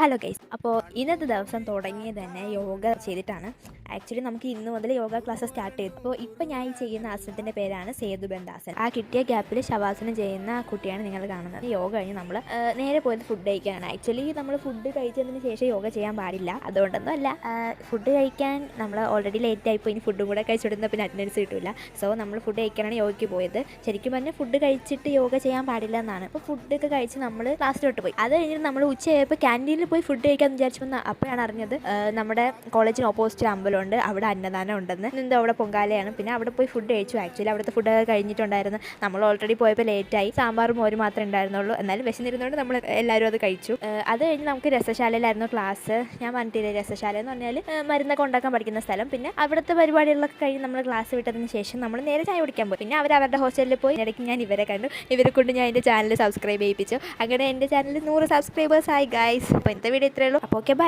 Hello guys, അപ്പോൾ ഇന്നത്തെ ദിവസം തുടങ്ങിയത് തന്നെ യോഗ ചെയ്തിട്ടാണ്. ആക്ച്വലി നമുക്ക് ഇന്ന് മുതൽ യോഗ ക്ലാസ് സ്റ്റാർട്ട് ചെയ്തു. അപ്പോൾ ഇപ്പം ഞാൻ ഈ ചെയ്യുന്ന ആസനത്തിൻ്റെ പേരാണ് സേതുബന്ധാസൻ. ആ കിട്ടിയ ഗ്യാപ്പിൽ ശവാസനം ചെയ്യുന്ന കുട്ടിയാണ് നിങ്ങൾ കാണുന്നത്. യോഗ കഴിഞ്ഞ് നമ്മൾ നേരെ പോയത് ഫുഡ് കഴിക്കാനാണ്. ആക്ച്വലി നമ്മൾ ഫുഡ് കഴിച്ചതിന് ശേഷം യോഗ ചെയ്യാൻ പാടില്ല. അതുകൊണ്ടൊന്നും അല്ല, ഫുഡ് കഴിക്കാൻ നമ്മൾ ഓൾറെഡി ലേറ്റ് ആയിപ്പോയി. ഇനി ഫുഡും കൂടെ കഴിച്ചിടുന്ന പിന്നെ അറ്റൻഡൻസ് കിട്ടില്ല. സോ നമ്മൾ ഫുഡ് കഴിക്കാനാണ് യോഗയ്ക്ക് പോയത്. ശരിക്കും പറഞ്ഞാൽ ഫുഡ് കഴിച്ചിട്ട് യോഗ ചെയ്യാൻ പാടില്ല എന്നാണ്. അപ്പോൾ ഫുഡൊക്കെ കഴിച്ച് നമ്മൾ ക്ലാസ്സിലോട്ട് പോയി. അത് കഴിഞ്ഞിട്ട് നമ്മൾ ഉച്ചയായപ്പോൾ ക്യാൻറ്റീനിൽ പോയി ഫുഡ് കഴിക്കാൻ വിചാരിച്ചപ്പോൾ അപ്പോഴാണ് അറിഞ്ഞത് നമ്മുടെ കോളേജിന് ഓപ്പോസിറ്റ് അമ്പലമുണ്ട്, അവിടെ അന്നദാനം ഉണ്ടെന്ന്. എന്തോ അവിടെ പൊങ്കാലയാണ്. പിന്നെ അവിടെ പോയി ഫുഡ് കഴിച്ചു. ആക്ച്വലി അവിടുത്തെ ഫുഡ് കഴിഞ്ഞിട്ടുണ്ടായിരുന്നു. നമ്മൾ ഓൾറെഡി പോയപ്പോൾ ലേറ്റായി. സാമ്പാറും മോരും മാത്രമേ ഉണ്ടായിരുന്നുള്ളൂ. എന്നാലും വിശന്നിരുന്നതുകൊണ്ട് നമ്മൾ എല്ലാവരും അത് കഴിച്ചു. അത് കഴിഞ്ഞ് നമുക്ക് രസശാലയിലായിരുന്നു ക്ലാസ്. ഞാൻ പറഞ്ഞിട്ടില്ലേ, രസശാല എന്ന് പറഞ്ഞാൽ മരുന്നൊക്കെ ഉണ്ടാക്കാൻ പഠിക്കുന്ന സ്ഥലം. പിന്നെ അവിടുത്തെ പരിപാടികളൊക്കെ കഴിഞ്ഞ് നമ്മൾ ക്ലാസ് വിട്ടതിന് ശേഷം നമ്മൾ നേരെ ചായ കുടിക്കാൻ പോയി. പിന്നെ അവരുടെ ഹോസ്റ്റലിൽ പോയി. ഇടയ്ക്ക് ഞാൻ ഇവരെ കണ്ടു. ഇവരെ കൊണ്ട് ഞാൻ എൻ്റെ ചാനൽ സബ്സ്ക്രൈബ് ചെയ്യിപ്പിച്ചു. അങ്ങനെ എൻ്റെ ചാനലിൽ 100 സബ്സ്ക്രൈബേഴ്സ് ആയി ഗൈസ്. അപ്പോൾ ഇന്നത്തെ വീഡിയോ ഇത്രയേ ഉള്ളൂ. അപ്പോൾ ഓക്കെ, ബൈ.